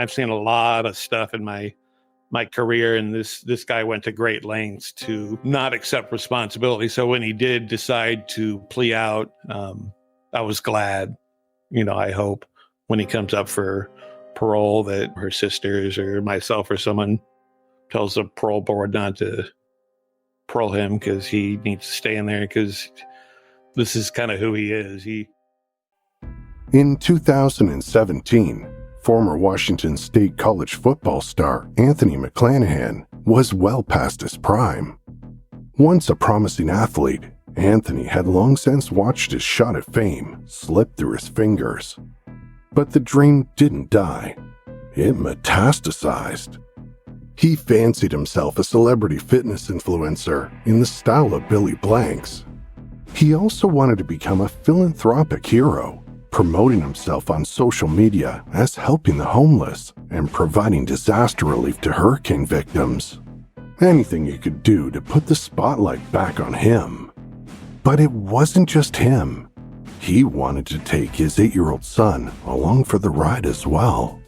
I've seen a lot of stuff in my career, and this guy went to great lengths to not accept responsibility. So when he did decide to plea out, I was glad. I hope when he comes up for parole that her sisters or myself or someone tells the parole board not to parole him, because he needs to stay in there, because this is kind of who he is. In 2017, former Washington State college football star Anthony McClanahan was well past his prime. Once a promising athlete, Anthony had long since watched his shot at fame slip through his fingers. But the dream didn't die. It metastasized. He fancied himself a celebrity fitness influencer in the style of Billy Blanks. He also wanted to become a philanthropic hero, promoting himself on social media as helping the homeless and providing disaster relief to hurricane victims. Anything he could do to put the spotlight back on him. But it wasn't just him. He wanted to take his 8-year-old son along for the ride as well.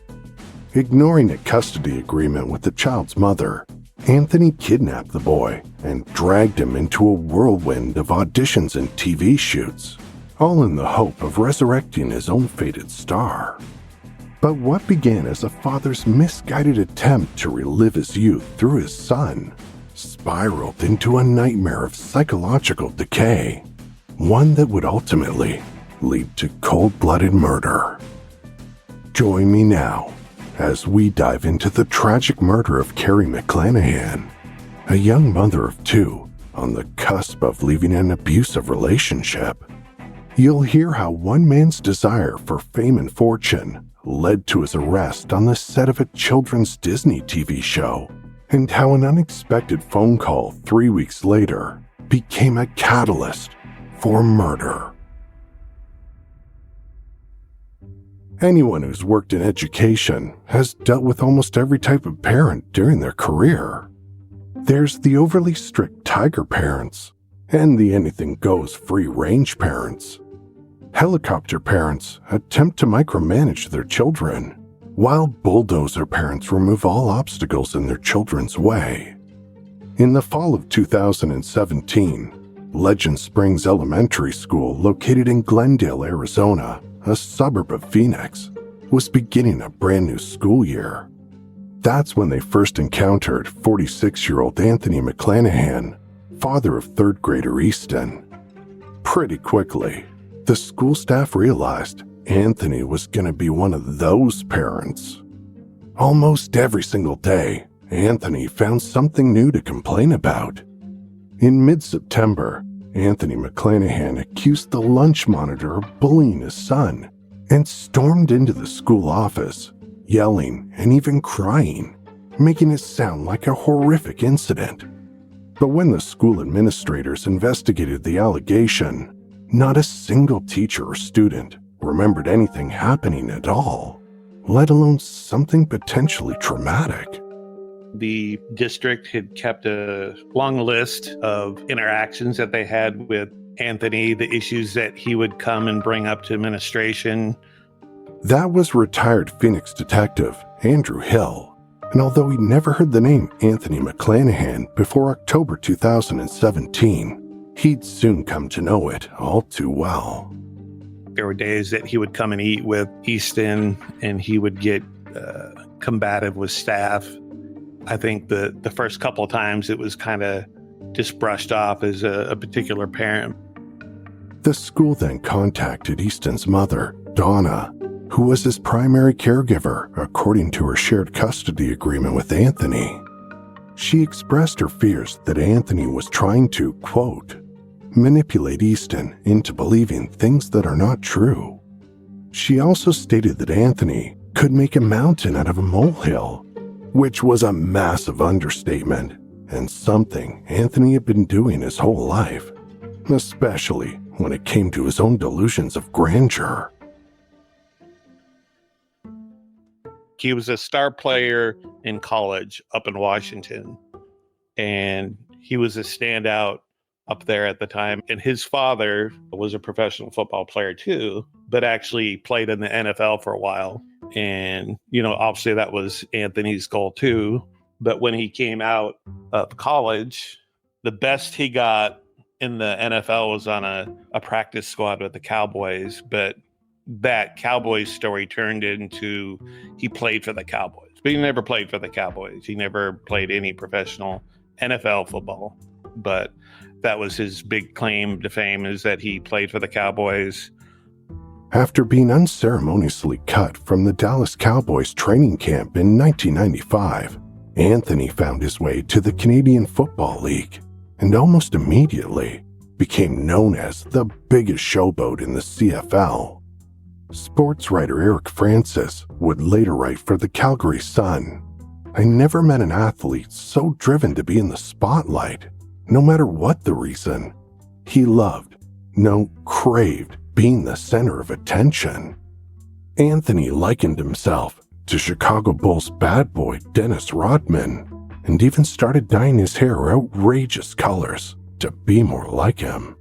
Ignoring a custody agreement with the child's mother, Anthony kidnapped the boy and dragged him into a whirlwind of auditions and TV shoots, all in the hope of resurrecting his own faded star. But what began as a father's misguided attempt to relive his youth through his son spiraled into a nightmare of psychological decay, one that would ultimately lead to cold-blooded murder. Join me now as we dive into the tragic murder of Carrie McClanahan, a young mother of 2 on the cusp of leaving an abusive relationship. You'll hear how one man's desire for fame and fortune led to his arrest on the set of a children's Disney TV show, and how an unexpected phone call 3 weeks later became a catalyst for murder. Anyone who's worked in education has dealt with almost every type of parent during their career. There's the overly strict tiger parents and the anything-goes free-range parents. Helicopter parents attempt to micromanage their children, while bulldozer parents remove all obstacles in their children's way. In the fall of 2017, Legend Springs Elementary School, located in Glendale, Arizona, a suburb of Phoenix, was beginning a brand new school year. That's when they first encountered 46-year-old Anthony McClanahan, father of 3rd grader Easton. Pretty quickly, the school staff realized Anthony was going to be one of those parents. Almost every single day, Anthony found something new to complain about. In mid-September, Anthony McClanahan accused the lunch monitor of bullying his son and stormed into the school office, yelling and even crying, making it sound like a horrific incident. But when the school administrators investigated the allegation, not a single teacher or student remembered anything happening at all, let alone something potentially traumatic. The district had kept a long list of interactions that they had with Anthony, the issues that he would come and bring up to administration. That was retired Phoenix detective Andrew Hill, and although he never heard the name Anthony McClanahan before October 2017, he'd soon come to know it all too well. There were days that he would come and eat with Easton, and he would get combative with staff. I think the first couple of times it was kind of just brushed off as a particular parent. The school then contacted Easton's mother, Donna, who was his primary caregiver according to her shared custody agreement with Anthony. She expressed her fears that Anthony was trying to, quote, manipulate Easton into believing things that are not true. She also stated that Anthony could make a mountain out of a molehill, which was a massive understatement and something Anthony had been doing his whole life, especially when it came to his own delusions of grandeur. He was a star player in college up in Washington, and he was a standout up there at the time. And his father was a professional football player too, but actually played in the NFL for a while. And, obviously that was Anthony's goal too. But when he came out of college, the best he got in the NFL was on a practice squad with the Cowboys. But that Cowboys story turned into he played for the Cowboys. But he never played for the Cowboys. He never played any professional NFL football. But that was his big claim to fame, is that he played for the Cowboys. After being unceremoniously cut from the Dallas Cowboys training camp in 1995, Anthony found his way to the Canadian Football League and almost immediately became known as the biggest showboat in the CFL. Sports writer Eric Francis would later write for the Calgary Sun, "I never met an athlete so driven to be in the spotlight, no matter what the reason. He loved, no, craved being the center of attention." Anthony likened himself to Chicago Bulls bad boy Dennis Rodman and even started dyeing his hair outrageous colors to be more like him.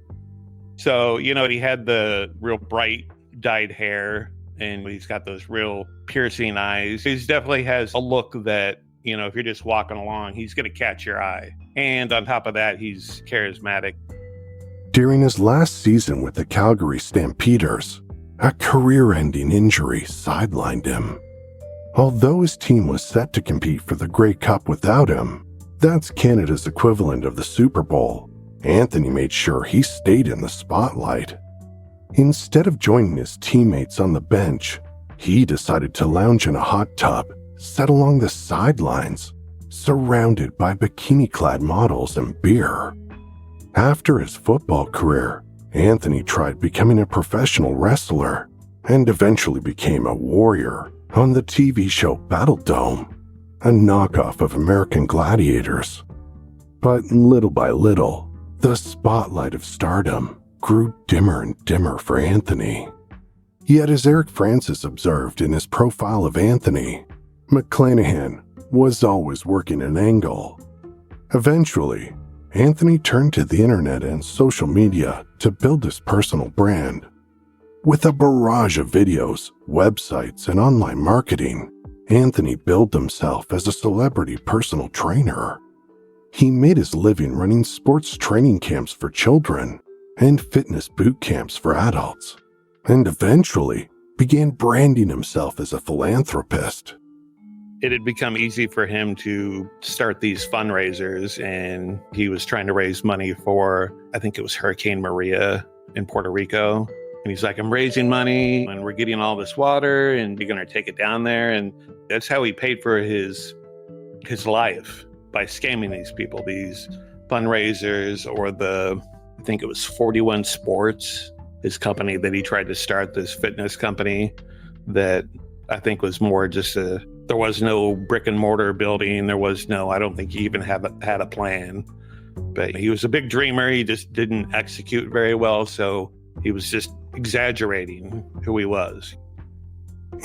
So, he had the real bright dyed hair, and he's got those real piercing eyes. He definitely has a look that, if you're just walking along, he's going to catch your eye. And on top of that, he's charismatic. During his last season with the Calgary Stampeders, a career-ending injury sidelined him. Although his team was set to compete for the Grey Cup without him, that's Canada's equivalent of the Super Bowl, Anthony made sure he stayed in the spotlight. Instead of joining his teammates on the bench, he decided to lounge in a hot tub set along the sidelines, surrounded by bikini-clad models and beer. After his football career, Anthony tried becoming a professional wrestler and eventually became a warrior on the TV show Battle Dome, a knockoff of American Gladiators. But little by little, the spotlight of stardom grew dimmer and dimmer for Anthony. Yet, as Eric Francis observed in his profile of Anthony, McClanahan was always working an angle. Eventually, Anthony turned to the internet and social media to build his personal brand. With a barrage of videos, websites, and online marketing, Anthony billed himself as a celebrity personal trainer. He made his living running sports training camps for children and fitness boot camps for adults, and eventually began branding himself as a philanthropist. It had become easy for him to start these fundraisers, and he was trying to raise money for, I think it was Hurricane Maria in Puerto Rico. And he's like, I'm raising money and we're getting all this water and you're going to take it down there. And that's how he paid for his life, by scamming these people, these fundraisers, or I think it was 41 Sports, his company that he tried to start, this fitness company that I think was more just there was no brick and mortar building. I don't think he even had a plan, but he was a big dreamer. He just didn't execute very well. So he was just exaggerating who he was.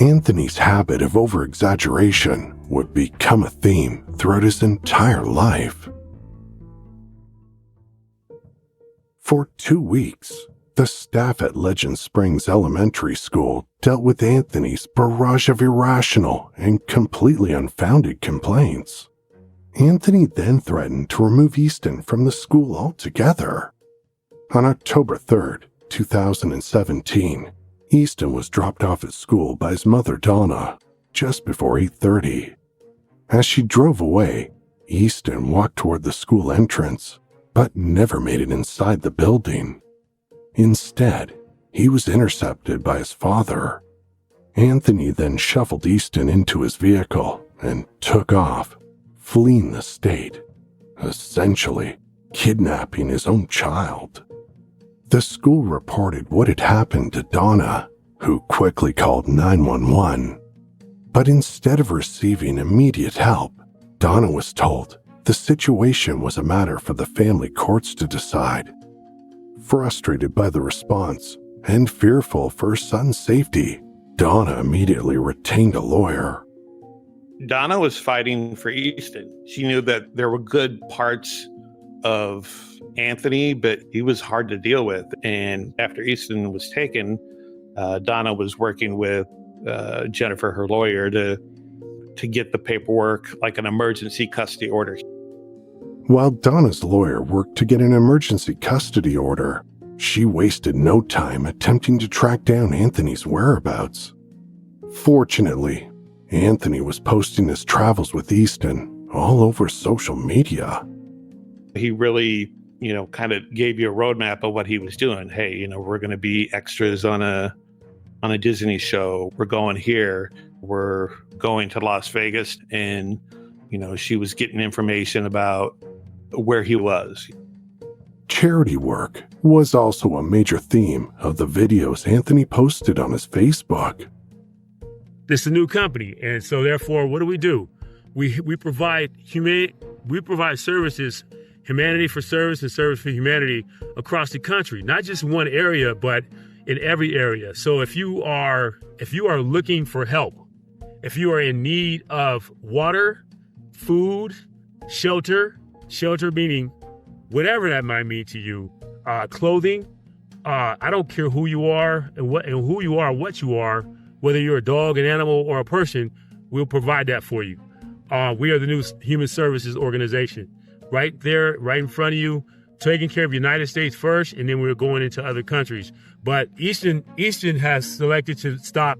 Anthony's habit of over-exaggeration would become a theme throughout his entire life. For 2 weeks, the staff at Legend Springs Elementary School dealt with Anthony's barrage of irrational and completely unfounded complaints. Anthony then threatened to remove Easton from the school altogether. On October 3rd, 2017, Easton was dropped off at school by his mother Donna just before 8:30. As she drove away, Easton walked toward the school entrance, but never made it inside the building. Instead, he was intercepted by his father. Anthony then shuffled Easton into his vehicle and took off, fleeing the state, essentially kidnapping his own child. The school reported what had happened to Donna, who quickly called 911. But instead of receiving immediate help, Donna was told the situation was a matter for the family courts to decide. Frustrated by the response and fearful for her son's safety, Donna immediately retained a lawyer. Donna was fighting for Easton. She knew that there were good parts of Anthony, but he was hard to deal with. And after Easton was taken, Donna was working with Jennifer, her lawyer, to get the paperwork, like an emergency custody order. While Donna's lawyer worked to get an emergency custody order, she wasted no time attempting to track down Anthony's whereabouts. Fortunately, Anthony was posting his travels with Easton all over social media. He really, kind of gave you a roadmap of what he was doing. Hey, we're going to be extras on a Disney show. We're going here. We're going to Las Vegas. And, she was getting information about where he was. Charity work was also a major theme of the videos Anthony posted on his Facebook. This is a new company, and so therefore, what do? We provide services, humanity for service and service for humanity across the country, not just one area, but in every area. So if you are looking for help, if you are in need of water, food, shelter meaning whatever that might mean to you, clothing, I don't care who you are and what you are, whether you're a dog, an animal, or a person, we'll provide that for you. We are the new human services organization, right there, right in front of you, taking care of the United States first, and then we're going into other countries. But Easton has selected to stop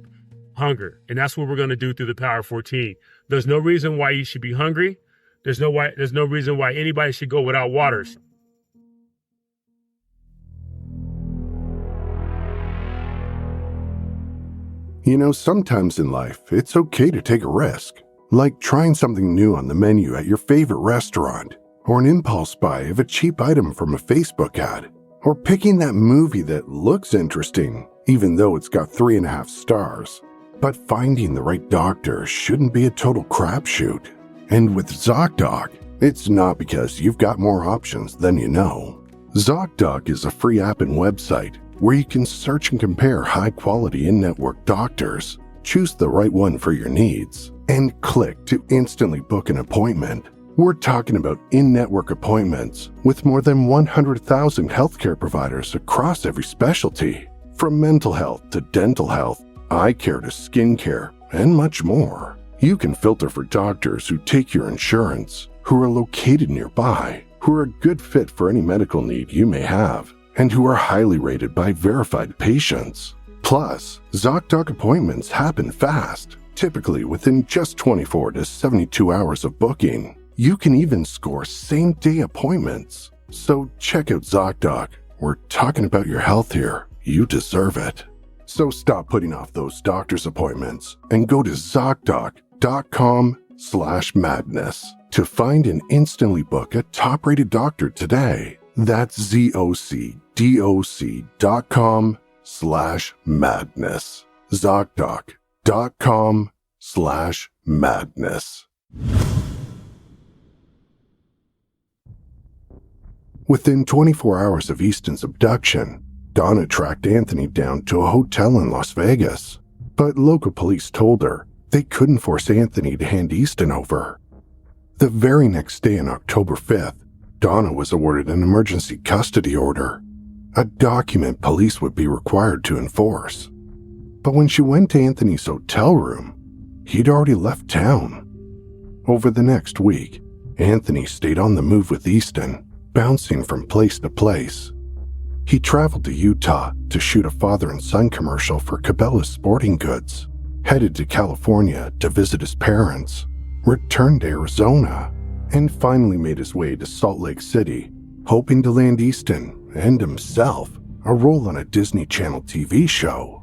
hunger, and that's what we're going to do through the Power 14. There's no reason why you should be hungry. There's no reason why anybody should go without waters. Sometimes in life, it's okay to take a risk, like trying something new on the menu at your favorite restaurant, or an impulse buy of a cheap item from a Facebook ad, or picking that movie that looks interesting, even though it's got 3.5 stars. But finding the right doctor shouldn't be a total crapshoot. And with ZocDoc, it's not because you've got more options than you know. ZocDoc is a free app and website where you can search and compare high-quality in-network doctors, choose the right one for your needs, and click to instantly book an appointment. We're talking about in-network appointments with more than 100,000 healthcare providers across every specialty, from mental health to dental health, eye care to skin care, and much more. You can filter for doctors who take your insurance, who are located nearby, who are a good fit for any medical need you may have, and who are highly rated by verified patients. Plus, ZocDoc appointments happen fast, typically within just 24 to 72 hours of booking. You can even score same-day appointments. So check out ZocDoc. We're talking about your health here. You deserve it. So stop putting off those doctor's appointments and go to ZocDoc.com/madness to find and instantly book a top-rated doctor today. That's ZocDoc.com/madness. ZocDoc.com/madness. Within 24 hours of Easton's abduction, Donna tracked Anthony down to a hotel in Las Vegas, but local police told her they couldn't force Anthony to hand Easton over. The very next day on October 5th, Donna was awarded an emergency custody order, a document police would be required to enforce. But when she went to Anthony's hotel room, he'd already left town. Over the next week, Anthony stayed on the move with Easton, bouncing from place to place. He traveled to Utah to shoot a father and son commercial for Cabela's Sporting Goods, headed to California to visit his parents, returned to Arizona, and finally made his way to Salt Lake City, hoping to land Easton and himself a role on a Disney Channel TV show.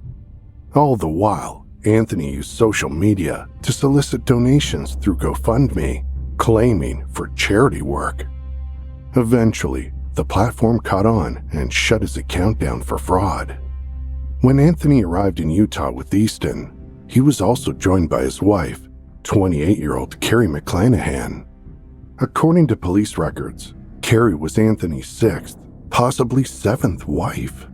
All the while, Anthony used social media to solicit donations through GoFundMe, claiming for charity work. Eventually, the platform caught on and shut his account down for fraud. When Anthony arrived in Utah with Easton, he was also joined by his wife, 28-year-old Carrie McClanahan. According to police records, Carrie was Anthony's 6th, possibly 7th wife.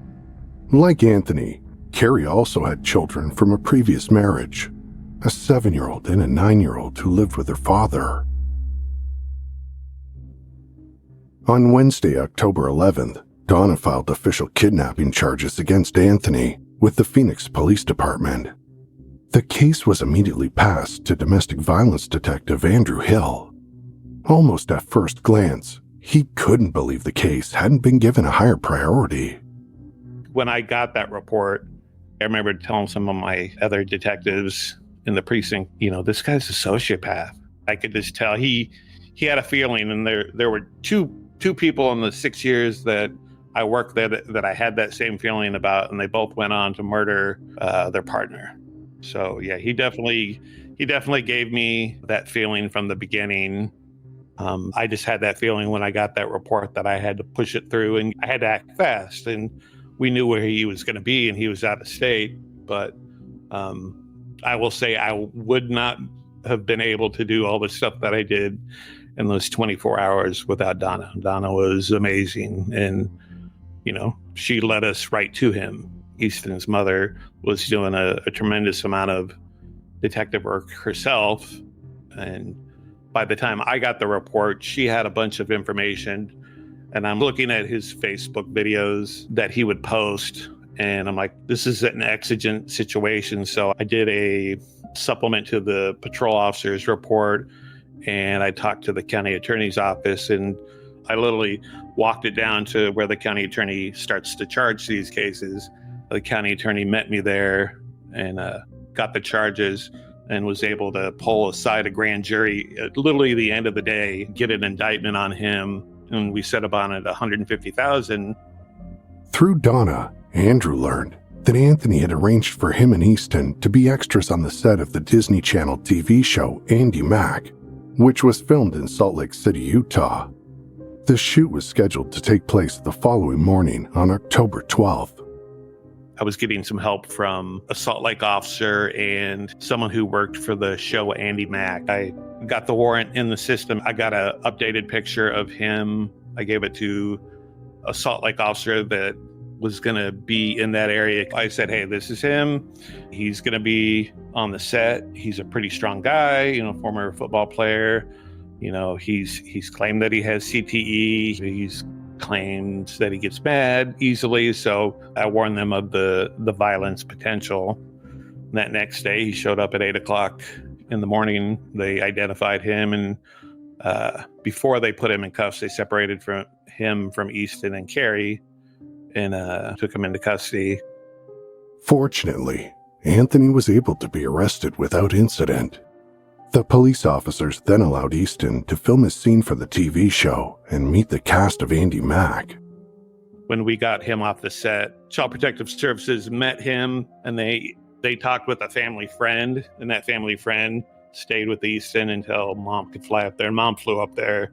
Like Anthony, Carrie also had children from a previous marriage, a 7-year-old and a 9-year-old who lived with her father. On Wednesday, October 11th, Donna filed official kidnapping charges against Anthony with the Phoenix Police Department. The case was immediately passed to domestic violence detective Andrew Hill. Almost at first glance, he couldn't believe the case hadn't been given a higher priority. When I got that report, I remember telling some of my other detectives in the precinct, this guy's a sociopath. I could just tell he had a feeling, and there were two people in the 6 years that I worked there that I had that same feeling about, and they both went on to murder their partner. So yeah, he definitely gave me that feeling from the beginning. I just had that feeling when I got that report that I had to push it through, and I had to act fast. And we knew where he was going to be, and he was out of state. But I will say I would not have been able to do all the stuff that I did in those 24 hours without Donna. Donna was amazing, and she led us right to him. Easton's mother was doing a tremendous amount of detective work herself, and by the time I got the report, she had a bunch of information. And I'm looking at his Facebook videos that he would post, and I'm like, this is an exigent situation. So I did a supplement to the patrol officer's report, and I talked to the county attorney's office, and I literally walked it down to where the county attorney starts to charge these cases. The county attorney met me there and got the charges, and was able to pull aside a grand jury at literally the end of the day, get an indictment on him, and we set a bond at $150,000. Through Donna, Andrew learned that Anthony had arranged for him and Easton to be extras on the set of the Disney Channel TV show Andy Mack, which was filmed in Salt Lake City, Utah. The shoot was scheduled to take place the following morning on October 12th. I was getting some help from a Salt Lake officer and someone who worked for the show Andy Mack. I got the warrant in the system. I got an updated picture of him. I gave it to a Salt Lake officer that was going to be in that area. I said, hey, this is him. He's going to be on the set. He's a pretty strong guy, former football player. He's claimed that he has CTE. He's claims that he gets mad easily. So I warned them of the violence potential. And that next day, he showed up at 8:00 in the morning. They identified him, and before they put him in cuffs, they separated him from Easton and Carrie, and took him into custody. Fortunately, Anthony was able to be arrested without incident. The police officers then allowed Easton to film his scene for the TV show and meet the cast of Andy Mack. When we got him off the set, Child Protective Services met him, and they talked with a family friend, and that family friend stayed with Easton until Mom could fly up there. And Mom flew up there.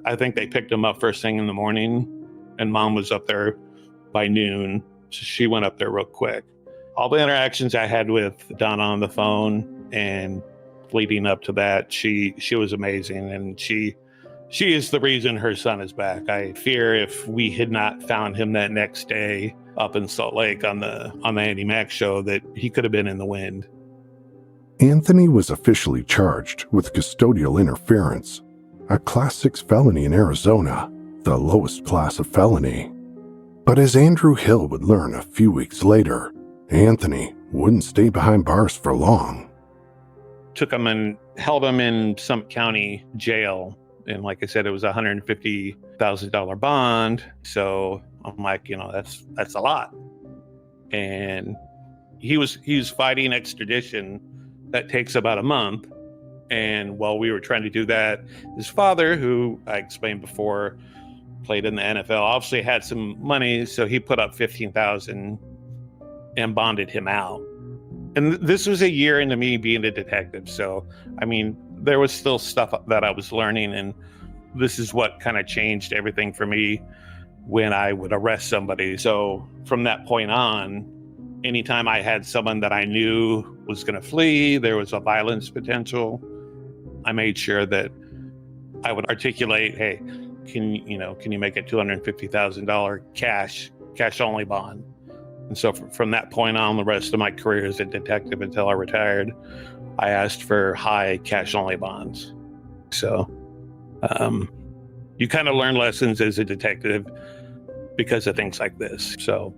I think they picked him up first thing in the morning, and Mom was up there by noon. So she went up there real quick. All the interactions I had with Donna on the phone and leading up to that, she was amazing, and she is the reason her son is back. I fear if we had not found him that next day up in Salt Lake on the Andy Mack show, that he could have been in the wind. Anthony was officially charged with custodial interference, a Class 6 felony in Arizona, the lowest class of felony. But as Andrew Hill would learn a few weeks later, Anthony wouldn't stay behind bars for long. Took him and held him in some county jail. And like I said, it was a $150,000 bond. So I'm like, that's a lot. And he was fighting extradition. That takes about a month. And while we were trying to do that, his father, who I explained before, played in the NFL, obviously had some money. So he put up $15,000 and bonded him out. And this was a year into me being a detective. So, there was still stuff that I was learning. And this is what kind of changed everything for me when I would arrest somebody. So from that point on, anytime I had someone that I knew was going to flee, there was a violence potential, I made sure that I would articulate, hey, can you make a $250,000 cash only bond? And so from that point on, the rest of my career as a detective until I retired, I asked for high cash-only bonds. So you kind of learn lessons as a detective because of things like this. So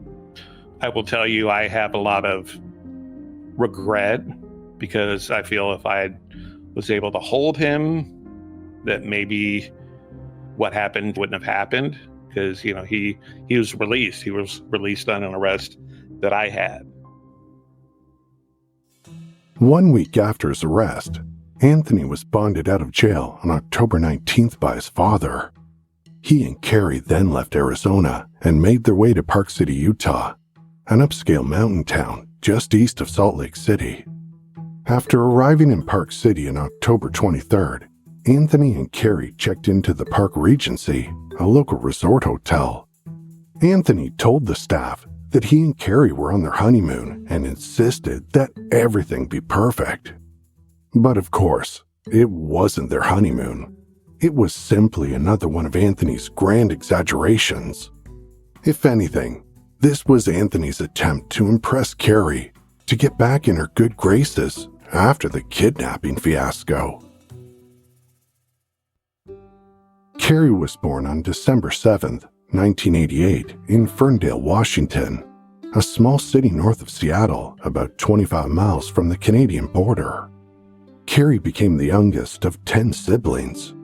I will tell you, I have a lot of regret because I feel if I was able to hold him, that maybe what happened wouldn't have happened, because he was released. He was released on an arrest that I had. 1 week after his arrest, Anthony was bonded out of jail on October 19th by his father. He and Carrie then left Arizona and made their way to Park City, Utah, an upscale mountain town just east of Salt Lake City. After arriving in Park City on October 23rd, Anthony and Carrie checked into the Park Regency, a local resort hotel. Anthony told the staff that he and Carrie were on their honeymoon and insisted that everything be perfect. But of course, it wasn't their honeymoon. It was simply another one of Anthony's grand exaggerations. If anything, this was Anthony's attempt to impress Carrie, to get back in her good graces after the kidnapping fiasco. Carrie was born on December 7th, 1988, in Ferndale, Washington, a small city north of Seattle, about 25 miles from the Canadian border. Carrie became the youngest of 10 siblings.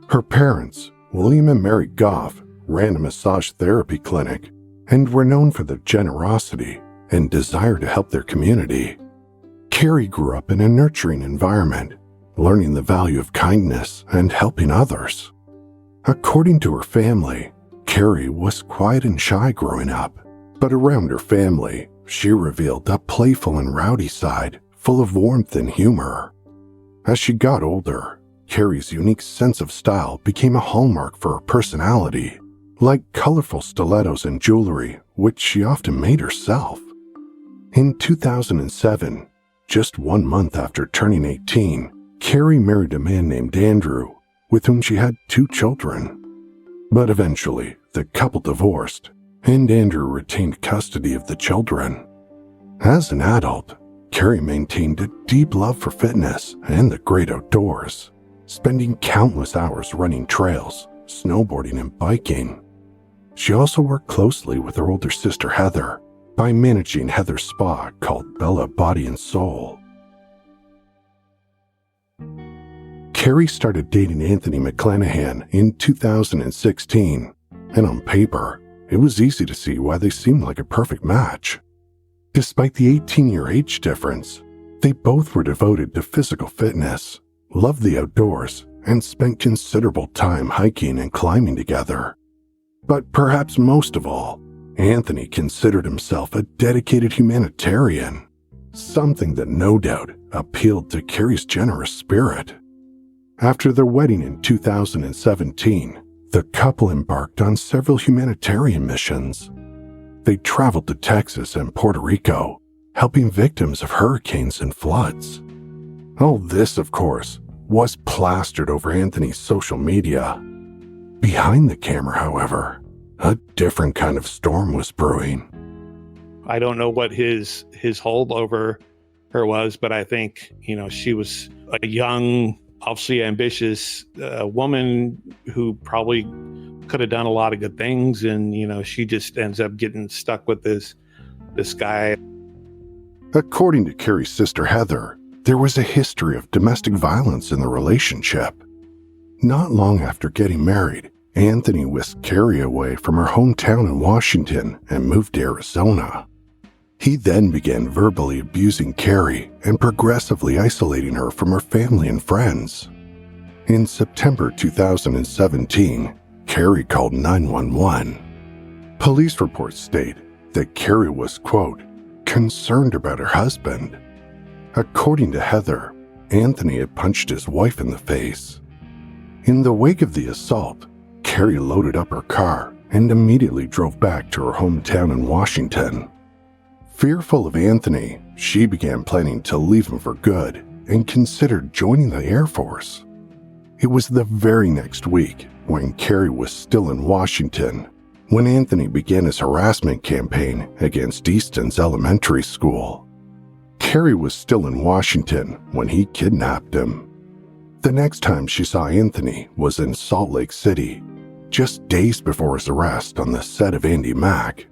Her parents, William and Mary Goff, ran a massage therapy clinic and were known for their generosity and desire to help their community. Carrie grew up in a nurturing environment, learning the value of kindness and helping others. According to her family, Carrie was quiet and shy growing up, but around her family, she revealed a playful and rowdy side full of warmth and humor. As she got older, Carrie's unique sense of style became a hallmark for her personality, like colorful stilettos and jewelry, which she often made herself. In 2007, just 1 month after turning 18, Carrie married a man named Andrew, with whom she had 2 children. But eventually, the couple divorced, and Andrew retained custody of the children. As an adult, Carrie maintained a deep love for fitness and the great outdoors, spending countless hours running trails, snowboarding, and biking. She also worked closely with her older sister Heather by managing Heather's spa called Bella Body and Soul. Carrie started dating Anthony McClanahan in 2016, and on paper, it was easy to see why they seemed like a perfect match. Despite the 18-year age difference, they both were devoted to physical fitness, loved the outdoors, and spent considerable time hiking and climbing together. But perhaps most of all, Anthony considered himself a dedicated humanitarian, something that no doubt appealed to Carrie's generous spirit. After their wedding in 2017, the couple embarked on several humanitarian missions. They traveled to Texas and Puerto Rico, helping victims of hurricanes and floods. All this, of course, was plastered over Anthony's social media. Behind the camera, however, a different kind of storm was brewing. I don't know what his hold over her was, but I think, she was a young, obviously ambitious woman who probably could have done a lot of good things, and she just ends up getting stuck with this guy. According to Carrie's sister Heather, there was a history of domestic violence in the relationship. Not long after getting married, Anthony whisked Carrie away from her hometown in Washington and moved to Arizona. He then began verbally abusing Carrie and progressively isolating her from her family and friends. In September 2017, Carrie called 911. Police reports state that Carrie was, quote, concerned about her husband. According to Heather, Anthony had punched his wife in the face. In the wake of the assault, Carrie loaded up her car and immediately drove back to her hometown in Washington. Fearful of Anthony, she began planning to leave him for good and considered joining the Air Force. It was the very next week, when Carrie was still in Washington, when Anthony began his harassment campaign against Easton's elementary school. Carrie was still in Washington when he kidnapped him. The next time she saw Anthony was in Salt Lake City, just days before his arrest on the set of Andy Mack.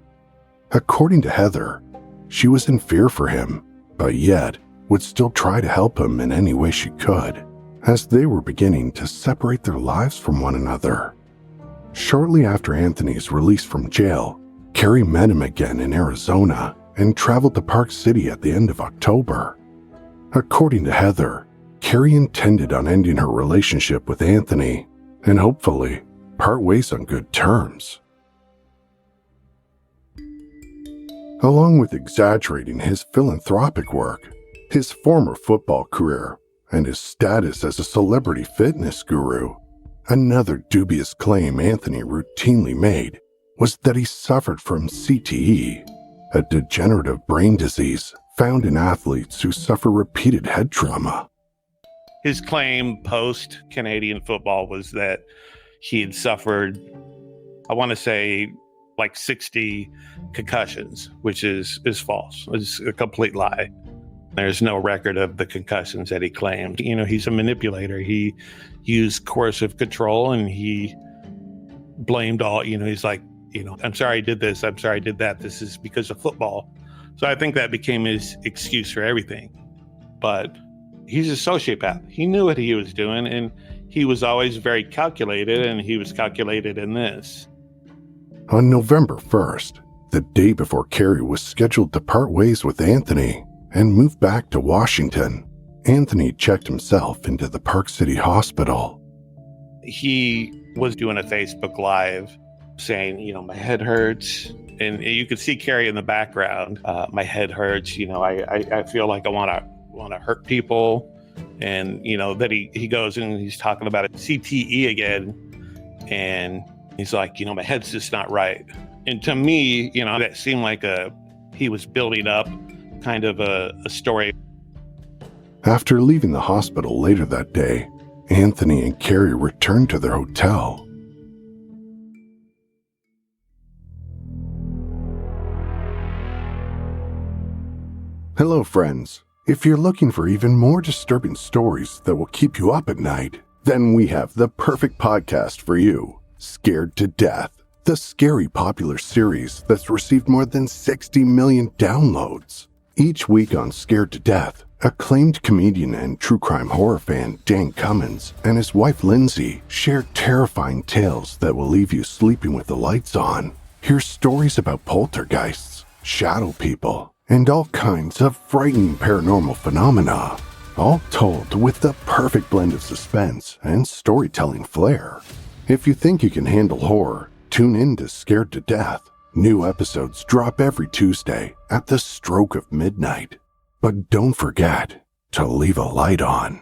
According to Heather, she was in fear for him, but yet would still try to help him in any way she could, as they were beginning to separate their lives from one another. Shortly after Anthony's release from jail, Carrie met him again in Arizona and traveled to Park City at the end of October. According to Heather, Carrie intended on ending her relationship with Anthony and hopefully part ways on good terms. Along with exaggerating his philanthropic work, his former football career, and his status as a celebrity fitness guru, another dubious claim Anthony routinely made was that he suffered from CTE, a degenerative brain disease found in athletes who suffer repeated head trauma. His claim post-Canadian football was that he had suffered, I want to say, like 60 concussions, which is false. It's a complete lie. There's no record of the concussions that he claimed. He's a manipulator. He used coercive control, and he blamed all, he's like, I'm sorry I did this. I'm sorry I did that. This is because of football. So I think that became his excuse for everything. But he's a sociopath. He knew what he was doing, and he was always very calculated, and he was calculated in this. On November 1st, the day before Carrie was scheduled to part ways with Anthony and move back to Washington, Anthony checked himself into the Park City Hospital. He was doing a Facebook Live saying, my head hurts. And you could see Carrie in the background. My head hurts. I feel like I want to hurt people. And, that he goes and he's talking about CTE again. And he's like, my head's just not right. And to me, that seemed like he was building up kind of a story. After leaving the hospital later that day, Anthony and Carrie returned to their hotel. Hello, friends. If you're looking for even more disturbing stories that will keep you up at night, then we have the perfect podcast for you, Scared to Death, the scary popular series that's received more than 60 million downloads. Each week on Scared to Death, acclaimed comedian and true crime horror fan Dan Cummins and his wife Lindsay share terrifying tales that will leave you sleeping with the lights on. Hear stories about poltergeists, shadow people, and all kinds of frightening paranormal phenomena, all told with the perfect blend of suspense and storytelling flair. If you think you can handle horror, tune in to Scared to Death. New episodes drop every Tuesday at the stroke of midnight. But don't forget to leave a light on.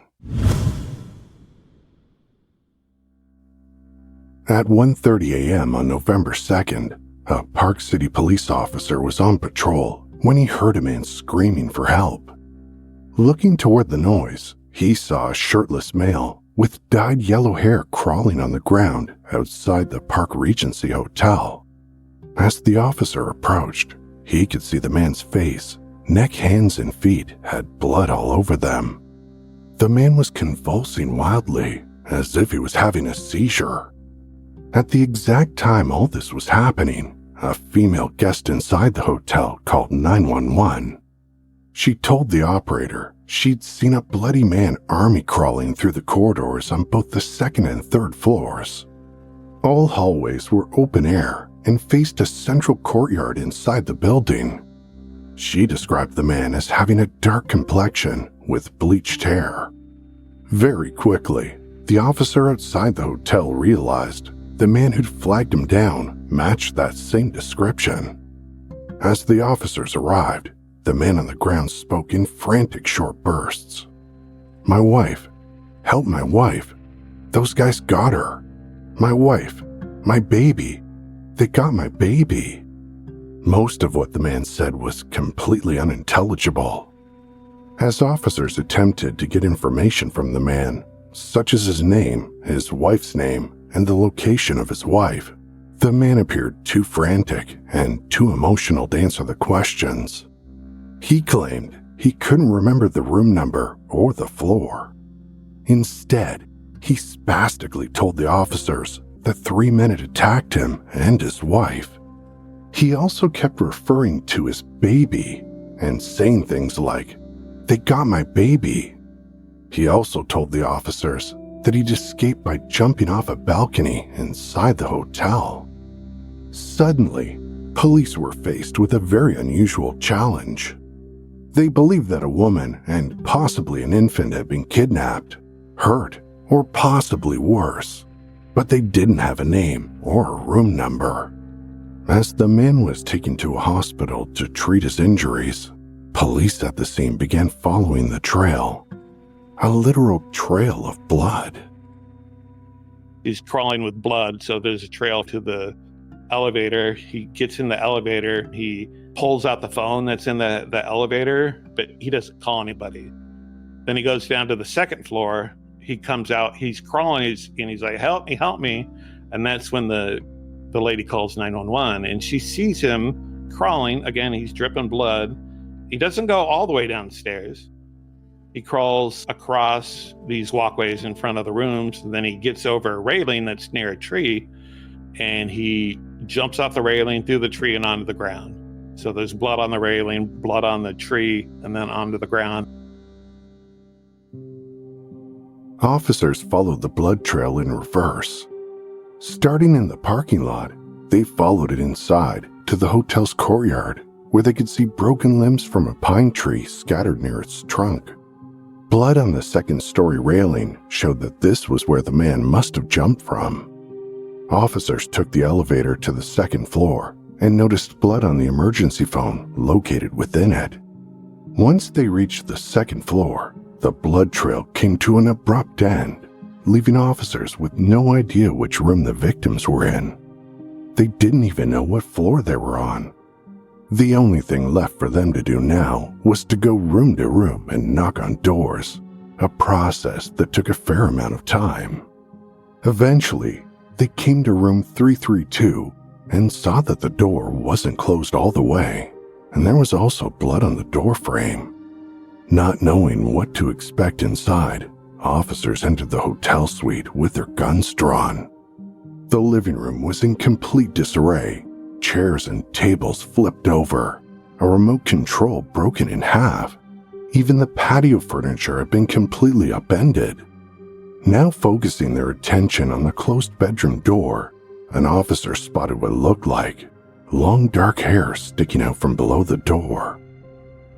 At 1:30 a.m. on November 2nd, a Park City police officer was on patrol when he heard a man screaming for help. Looking toward the noise, he saw a shirtless male with dyed yellow hair crawling on the ground outside the Park Regency Hotel. As the officer approached, he could see the man's face, neck, hands, and feet had blood all over them. The man was convulsing wildly, as if he was having a seizure. At the exact time all this was happening, a female guest inside the hotel called 911. She told the operator she'd seen a bloody man army crawling through the corridors on both the second and third floors. All hallways were open air and faced a central courtyard inside the building. She described the man as having a dark complexion with bleached hair. Very quickly, the officer outside the hotel realized the man who'd flagged him down matched that same description. As the officers arrived, the man on the ground spoke in frantic short bursts. "My wife. Help my wife. Those guys got her. My wife. My baby. They got my baby." Most of what the man said was completely unintelligible. As officers attempted to get information from the man, such as his name, his wife's name, and the location of his wife, the man appeared too frantic and too emotional to answer the questions. He claimed he couldn't remember the room number or the floor. Instead, he spastically told the officers that 3 men had attacked him and his wife. He also kept referring to his baby and saying things like, "They got my baby." He also told the officers that he'd escaped by jumping off a balcony inside the hotel. Suddenly, police were faced with a very unusual challenge. They believed that a woman and possibly an infant had been kidnapped, hurt, or possibly worse, but they didn't have a name or a room number. As the man was taken to a hospital to treat his injuries, police at the scene began following the trail, a literal trail of blood. He's crawling with blood, so there's a trail to the elevator. He gets in the elevator, he pulls out the phone that's in the elevator, but he doesn't call anybody. Then he goes down to the second floor. He comes out, he's crawling, and he's like, help me. And that's when the lady calls 911, and she sees him crawling. Again, he's dripping blood. He doesn't go all the way downstairs. He crawls across these walkways in front of the rooms, and then he gets over a railing that's near a tree, and he jumps off the railing, through the tree, and onto the ground. So there's blood on the railing, blood on the tree, and then onto the ground. Officers followed the blood trail in reverse. Starting in the parking lot, they followed it inside to the hotel's courtyard, where they could see broken limbs from a pine tree scattered near its trunk. Blood on the second-story railing showed that this was where the man must have jumped from. Officers took the elevator to the second floor and noticed blood on the emergency phone located within it. Once they reached the second floor, the blood trail came to an abrupt end, leaving officers with no idea which room the victims were in. They didn't even know what floor they were on. The only thing left for them to do now was to go room to room and knock on doors, a process that took a fair amount of time. Eventually, they came to room 332 and saw that the door wasn't closed all the way, and there was also blood on the door frame. Not knowing what to expect inside, officers entered the hotel suite with their guns drawn. The living room was in complete disarray, chairs and tables flipped over, a remote control broken in half. Even the patio furniture had been completely upended. Now focusing their attention on the closed bedroom door, an officer spotted what looked like long dark hair sticking out from below the door.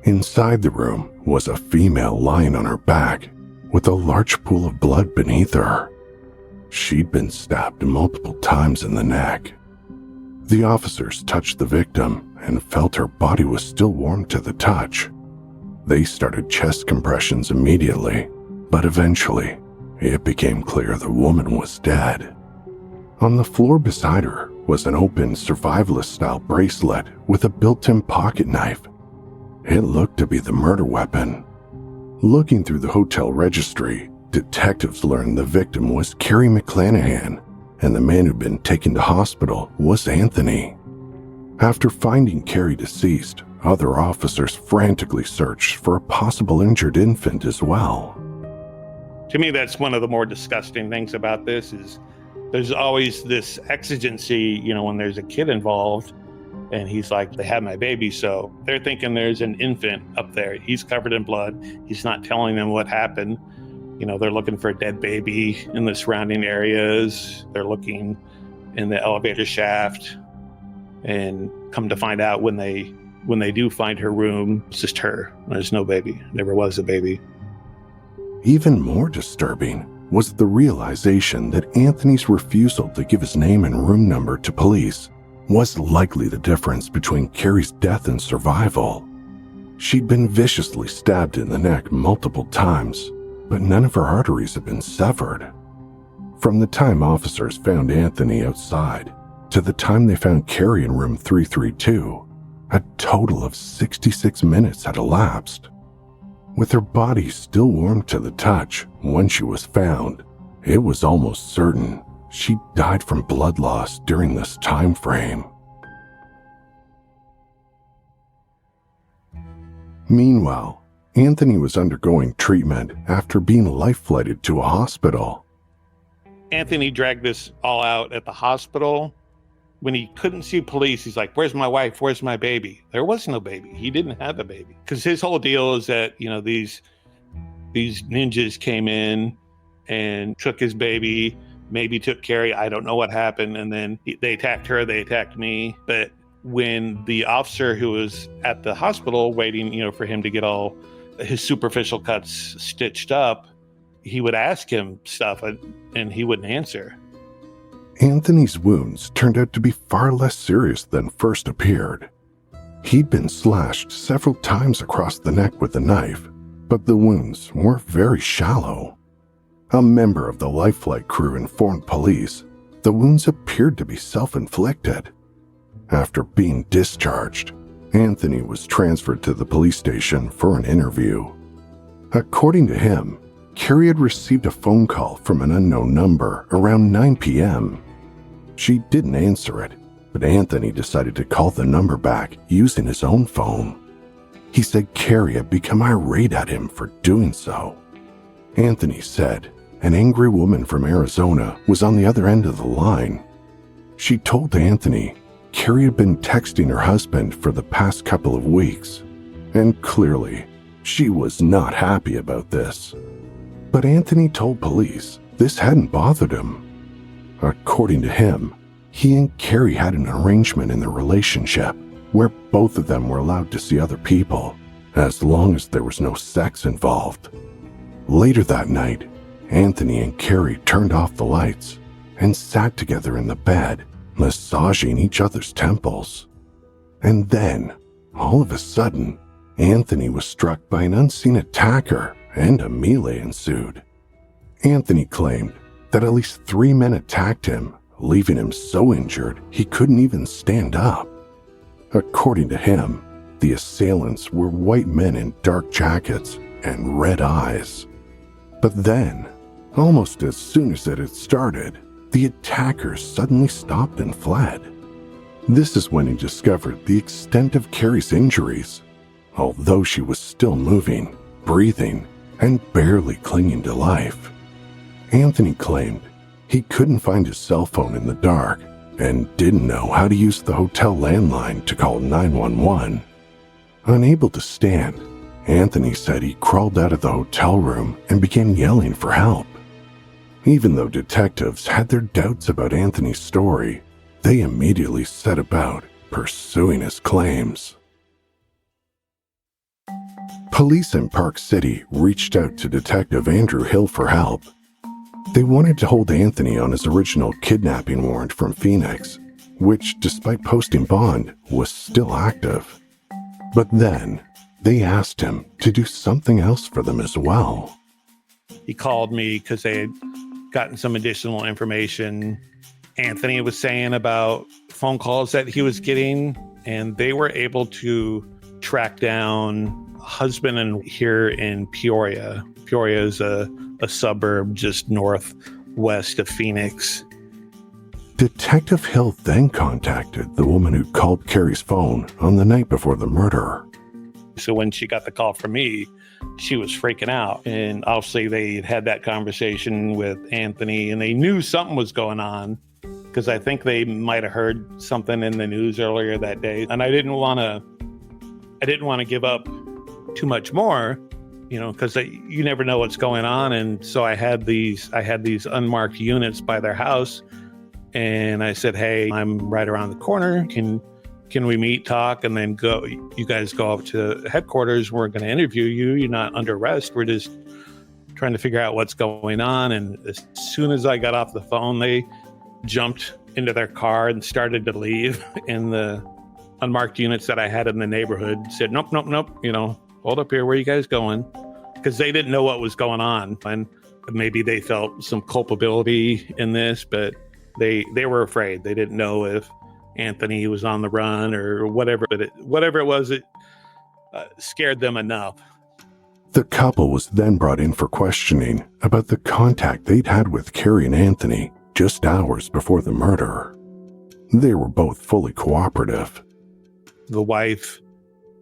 Inside the room was a female lying on her back with a large pool of blood beneath her. She'd been stabbed multiple times in the neck. The officers touched the victim and felt her body was still warm to the touch. They started chest compressions immediately, but eventually it became clear the woman was dead. On the floor beside her was an open survivalist-style bracelet with a built-in pocket knife. It looked to be the murder weapon. Looking through the hotel registry, detectives learned the victim was Carrie McClanahan, and the man who'd been taken to hospital was Anthony. After finding Carrie deceased, other officers frantically searched for a possible injured infant as well. To me, that's one of the more disgusting things about this is there's always this exigency, when there's a kid involved, and he's like, they had my baby, so they're thinking there's an infant up there. He's covered in blood. He's not telling them what happened. They're looking for a dead baby in the surrounding areas. They're looking in the elevator shaft, and come to find out when they do find her room, it's just her. There's no baby. Never was a baby. Even more disturbing was the realization that Anthony's refusal to give his name and room number to police was likely the difference between Carrie's death and survival. She'd been viciously stabbed in the neck multiple times, but none of her arteries had been severed. From the time officers found Anthony outside to the time they found Carrie in room 332, a total of 66 minutes had elapsed. With her body still warm to the touch when she was found, it was almost certain she died from blood loss during this time frame. Meanwhile, Anthony was undergoing treatment after being life-flighted to a hospital. Anthony dragged this all out at the hospital. When he couldn't see police, he's like, where's my wife? Where's my baby? There was no baby. He didn't have a baby. Because his whole deal is that, these ninjas came in and took his baby, maybe took Carrie. I don't know what happened. And then they attacked her. They attacked me. But when the officer who was at the hospital waiting, for him to get all his superficial cuts stitched up, he would ask him stuff and he wouldn't answer. Anthony's wounds turned out to be far less serious than first appeared. He'd been slashed several times across the neck with a knife, but the wounds were very shallow. A member of the life flight crew informed police the wounds appeared to be self-inflicted. After being discharged, Anthony was transferred to the police station for an interview. According to him, Carrie had received a phone call from an unknown number around 9 p.m. She didn't answer it, but Anthony decided to call the number back using his own phone. He said Carrie had become irate at him for doing so. Anthony said an angry woman from Arizona was on the other end of the line. She told Anthony Carrie had been texting her husband for the past couple of weeks, and clearly she was not happy about this. But Anthony told police this hadn't bothered him. According to him, he and Carrie had an arrangement in their relationship where both of them were allowed to see other people, as long as there was no sex involved. Later that night, Anthony and Carrie turned off the lights and sat together in the bed, massaging each other's temples. And then, all of a sudden, Anthony was struck by an unseen attacker and a melee ensued. Anthony claimed that at least 3 men attacked him, leaving him so injured he couldn't even stand up. According to him, the assailants were white men in dark jackets and red eyes. But then, almost as soon as it had started, the attackers suddenly stopped and fled. This is when he discovered the extent of Carrie's injuries. Although she was still moving, breathing, and barely clinging to life. Anthony claimed he couldn't find his cell phone in the dark and didn't know how to use the hotel landline to call 911. Unable to stand, Anthony said he crawled out of the hotel room and began yelling for help. Even though detectives had their doubts about Anthony's story, they immediately set about pursuing his claims. Police in Park City reached out to Detective Andrew Hill for help. They wanted to hold Anthony on his original kidnapping warrant from Phoenix, which, despite posting bond, was still active. But then, they asked him to do something else for them as well. He called me because they had gotten some additional information Anthony was saying about phone calls that he was getting, and they were able to track down husband and here in Peoria. Peoria is a suburb just northwest of Phoenix. Detective Hill then contacted the woman who called Carrie's phone on the night before the murder. So when she got the call from me, she was freaking out. And obviously they had that conversation with Anthony and they knew something was going on because I think they might have heard something in the news earlier that day. And I didn't want to give up too much more, because you never know what's going on. And so I had these unmarked units by their house, and I said, "Hey, I'm right around the corner. Can we meet, talk, and then go? You guys go up to headquarters. We're going to interview you. You're not under arrest. We're just trying to figure out what's going on." And as soon as I got off the phone, they jumped into their car and started to leave. And the unmarked units that I had in the neighborhood said, "Nope. Hold up here. Where are you guys going?" Because they didn't know what was going on. And maybe they felt some culpability in this, but they were afraid. They didn't know if Anthony was on the run or whatever. But whatever it was, it scared them enough. The couple was then brought in for questioning about the contact they'd had with Carrie and Anthony just hours before the murder. They were both fully cooperative. The wife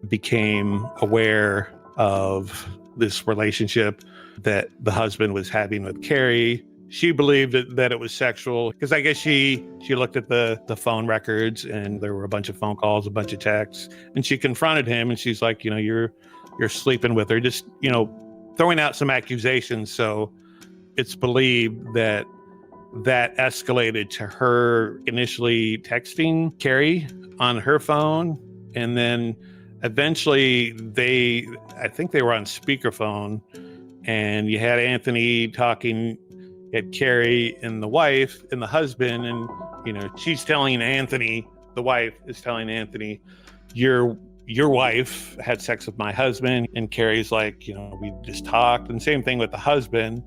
became aware of this relationship that the husband was having with Carrie. she believed that it was sexual because I guess she looked at the phone records and there were a bunch of phone calls, a bunch of texts, and she confronted him and she's like, you're sleeping with her, just, throwing out some accusations. So it's believed that escalated to her initially texting Carrie on her phone. And then eventually I think they were on speakerphone, and you had Anthony talking at Carrie and the wife and the husband. And, she's telling Anthony, the wife is telling Anthony, your wife had sex with my husband. And Carrie's like, we just talked. And same thing with the husband.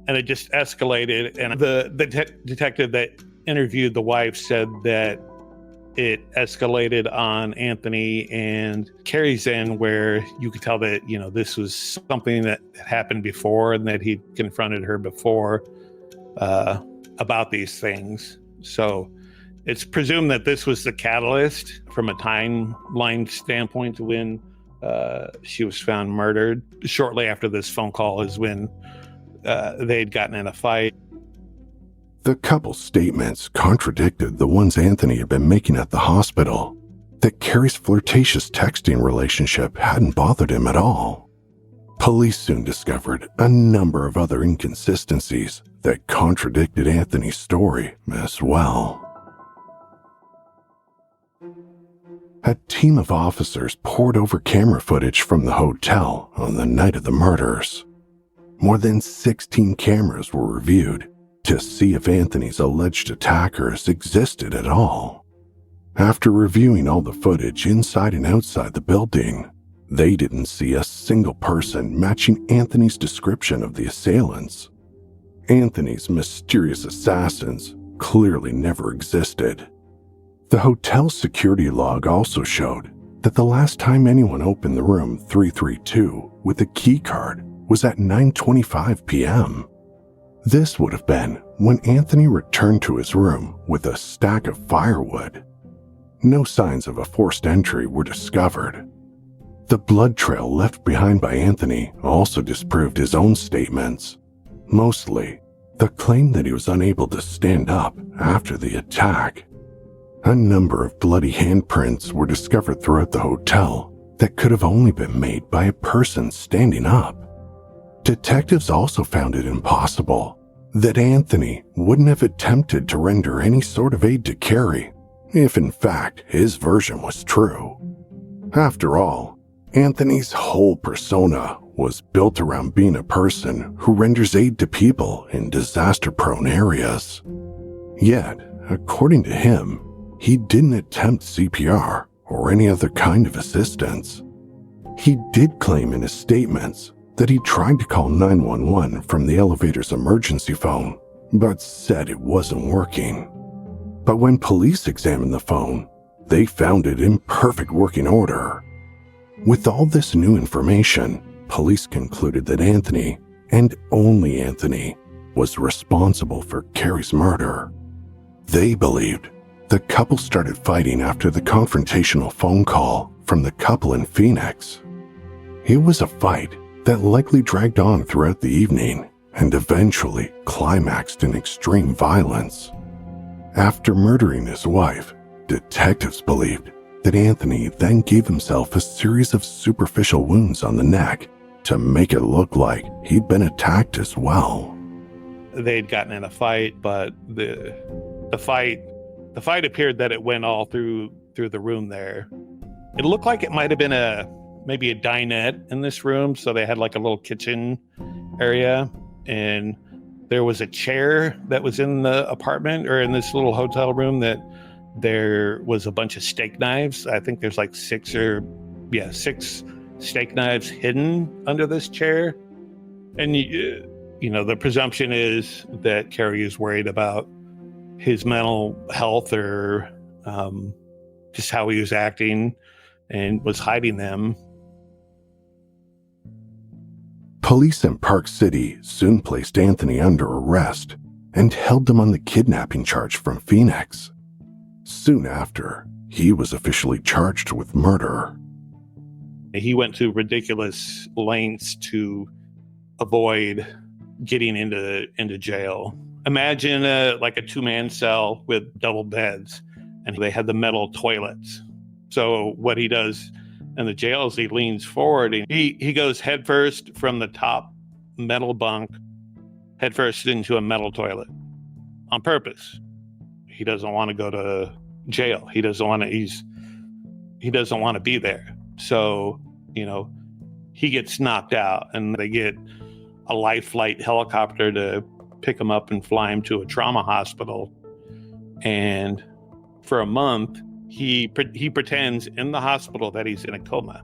And it just escalated. And the detective that interviewed the wife said that it escalated on Anthony and Carrie's end, where you could tell that, this was something that happened before and that he confronted her before about these things. So it's presumed that this was the catalyst from a timeline standpoint to when she was found murdered. Shortly after this phone call is when they'd gotten in a fight. The couple's statements contradicted the ones Anthony had been making at the hospital, that Carrie's flirtatious texting relationship hadn't bothered him at all. Police soon discovered a number of other inconsistencies that contradicted Anthony's story as well. A team of officers pored over camera footage from the hotel on the night of the murders. More than 16 cameras were reviewed to see if Anthony's alleged attackers existed at all. After reviewing all the footage inside and outside the building, they didn't see a single person matching Anthony's description of the assailants. Anthony's mysterious assassins clearly never existed. The hotel's security log also showed that the last time anyone opened the room 332 with a key card was at 9:25 p.m. This would have been when Anthony returned to his room with a stack of firewood. No signs of a forced entry were discovered. The blood trail left behind by Anthony also disproved his own statements. Mostly, the claim that he was unable to stand up after the attack. A number of bloody handprints were discovered throughout the hotel that could have only been made by a person standing up. Detectives also found it impossible that Anthony wouldn't have attempted to render any sort of aid to Carrie, if in fact his version was true. After all, Anthony's whole persona was built around being a person who renders aid to people in disaster-prone areas. Yet, according to him, he didn't attempt CPR or any other kind of assistance. He did claim in his statements that he tried to call 911 from the elevator's emergency phone, but said it wasn't working. But when police examined the phone, they found it in perfect working order. With all this new information, police concluded that Anthony, and only Anthony, was responsible for Carrie's murder. They believed the couple started fighting after the confrontational phone call from the couple in Phoenix. It was a fight that likely dragged on throughout the evening and eventually climaxed in extreme violence. After murdering his wife, detectives believed that Anthony then gave himself a series of superficial wounds on the neck to make it look like he'd been attacked as well. They'd gotten in a fight, but the fight appeared that it went all through the room there. It looked like it might have been maybe a dinette in this room, so they had like a little kitchen area, and there was a chair that was in the apartment or in this little hotel room that there was a bunch of steak knives. I think there's like six steak knives hidden under this chair. And the presumption is that Carrie is worried about his mental health or just how he was acting and was hiding them. Police in Park City soon placed Anthony under arrest and held him on the kidnapping charge from Phoenix. Soon after, he was officially charged with murder. He went to ridiculous lengths to avoid getting into jail. Imagine like a 2-man cell with double beds, and they had the metal toilets. So what he does in the jail is he leans forward and he goes headfirst from the top metal bunk, headfirst into a metal toilet on purpose. He doesn't want to go to jail. He doesn't want to be there. So, he gets knocked out, and they get a life flight helicopter to pick him up and fly him to a trauma hospital. And for a month, he pretends in the hospital that he's in a coma.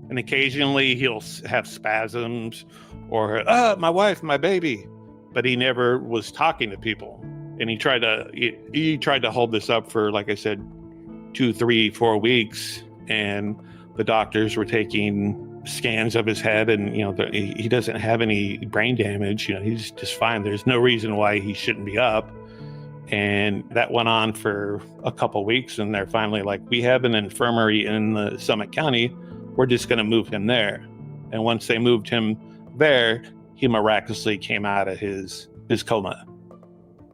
And occasionally he'll have spasms or, my wife, my baby. But he never was talking to people. And he tried to hold this up for, like I said, 2, 3, 4 weeks. And the doctors were taking scans of his head, and he doesn't have any brain damage. He's just fine. There's no reason why he shouldn't be up. And that went on for a couple weeks, and they're finally like, we have an infirmary in the Summit County. We're just going to move him there. And once they moved him there, he miraculously came out of his coma.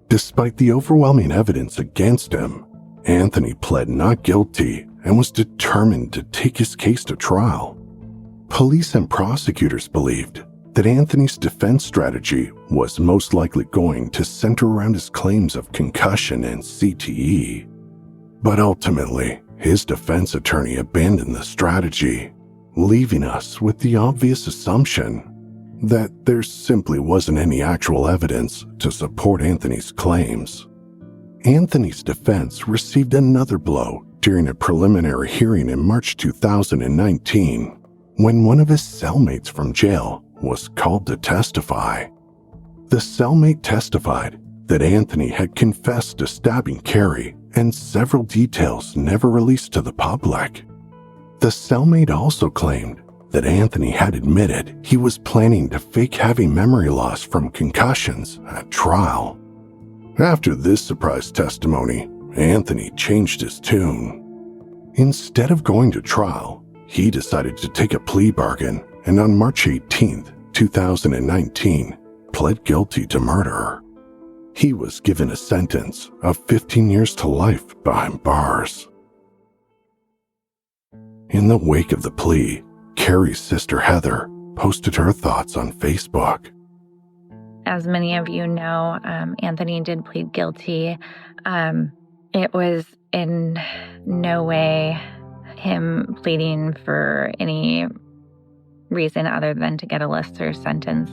Despite the overwhelming evidence against him, Anthony pled not guilty and was determined to take his case to trial. Police and prosecutors believed that Anthony's defense strategy was most likely going to center around his claims of concussion and CTE. But ultimately, his defense attorney abandoned the strategy, leaving us with the obvious assumption that there simply wasn't any actual evidence to support Anthony's claims. Anthony's defense received another blow during a preliminary hearing in March 2019, when one of his cellmates from jail was called to testify. The cellmate testified that Anthony had confessed to stabbing Carrie, and several details never released to the public. The cellmate also claimed that Anthony had admitted he was planning to fake having memory loss from concussions at trial. After this surprise testimony, Anthony changed his tune. Instead of going to trial, he decided to take a plea bargain, and on March 18, 2019, pled guilty to murder. He was given a sentence of 15 years to life behind bars. In the wake of the plea, Carrie's sister Heather posted her thoughts on Facebook. As many of you know, Anthony did plead guilty. It was in no way him pleading for any reason other than to get a lesser sentence.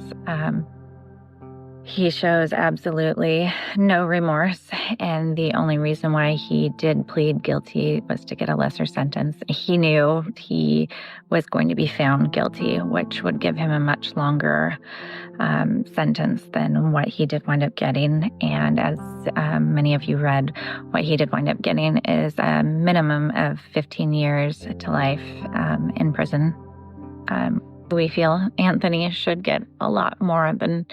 He shows absolutely no remorse, and the only reason why he did plead guilty was to get a lesser sentence. He knew he was going to be found guilty, which would give him a much longer sentence than what he did wind up getting. And as many of you read, what he did wind up getting is a minimum of 15 years to life in prison. We feel Anthony should get a lot more than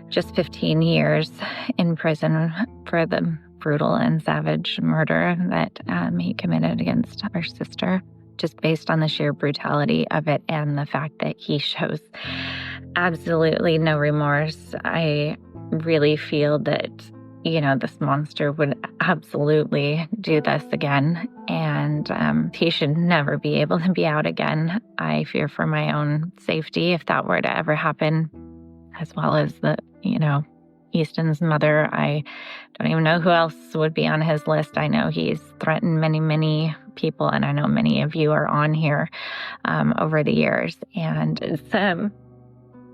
just 15 years in prison for the brutal and savage murder that he committed against our sister, just based on the sheer brutality of it and the fact that he shows absolutely no remorse. I really feel that, this monster would absolutely do this again, and he should never be able to be out again. I fear for my own safety if that were to ever happen, as well as Easton's mother. I don't even know who else would be on his list. I know he's threatened many, many people, and I know many of you are on here over the years. And it's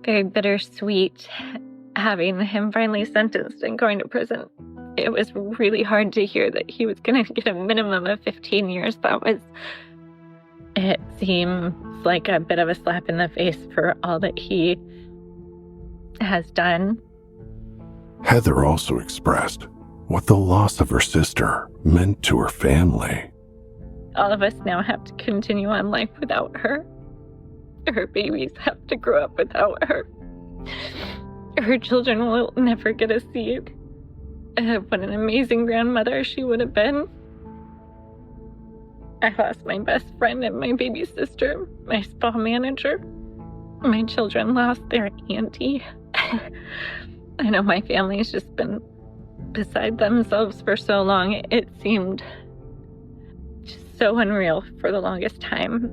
very bittersweet having him finally sentenced and going to prison. It was really hard to hear that he was going to get a minimum of 15 years. It seems like a bit of a slap in the face for all that he has done. Heather also expressed what the loss of her sister meant to her family. All of us now have to continue on life without her. Her babies have to grow up without her. Her children will never get to see what an amazing grandmother she would have been. I lost my best friend and my baby sister, my spa manager. My children lost their auntie. I know my family's just been beside themselves for so long. It seemed just so unreal for the longest time.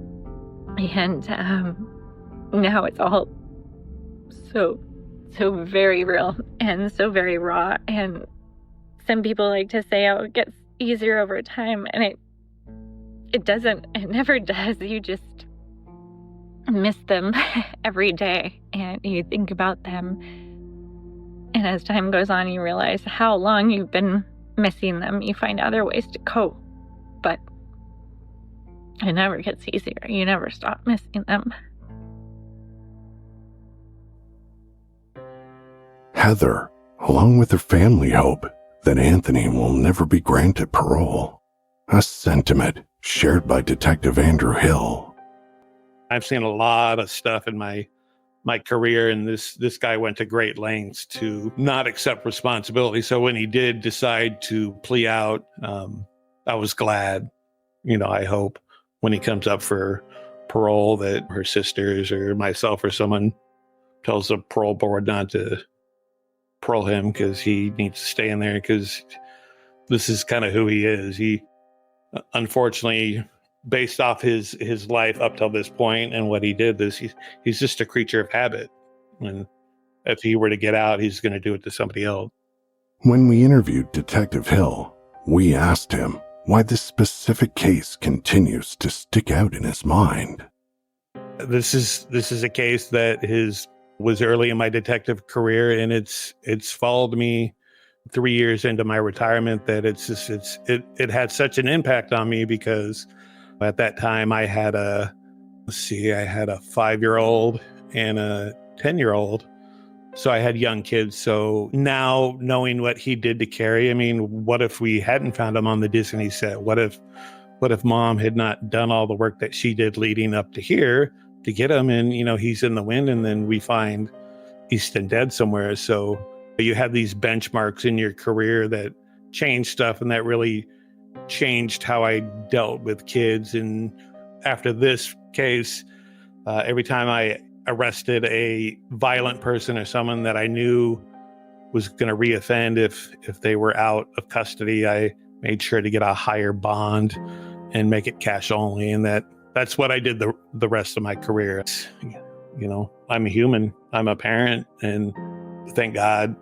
And now it's all so very real and so very raw. And some people like to say, oh, it gets easier over time. And it doesn't. It never does. You just miss them every day. And you think about them. And as time goes on, you realize how long you've been missing them. You find other ways to cope. But it never gets easier. You never stop missing them. Heather, along with her family, hope that Anthony will never be granted parole, a sentiment shared by Detective Andrew Hill. I've seen a lot of stuff in my career, and this guy went to great lengths to not accept responsibility. So when he did decide to plea out, I was glad. I hope when he comes up for parole that her sisters or myself or someone tells the parole board not to parole him because he needs to stay in there, because this is kind of who he is. He, unfortunately, based off his life up till this point and what he did, he's just a creature of habit. And if he were to get out, he's going to do it to somebody else. When we interviewed Detective Hill, we asked him why this specific case continues to stick out in his mind. This is a case that was early in my detective career, and it's followed me 3 years into my retirement. That it had such an impact on me because at that time I had a 5-year-old and a 10-year-old. So I had young kids. So now, knowing what he did to Carrie, I mean, what if we hadn't found him on the Disney set? What if mom had not done all the work that she did leading up to here to get him? And, he's in the wind, and then we find Easton dead somewhere. So you have these benchmarks in your career that change stuff, and that really changed how I dealt with kids. And after this case, every time I arrested a violent person or someone that I knew was going to reoffend if they were out of custody, I made sure to get a higher bond and make it cash only. And that's what I did the rest of my career. I'm a human. I'm a parent, and thank God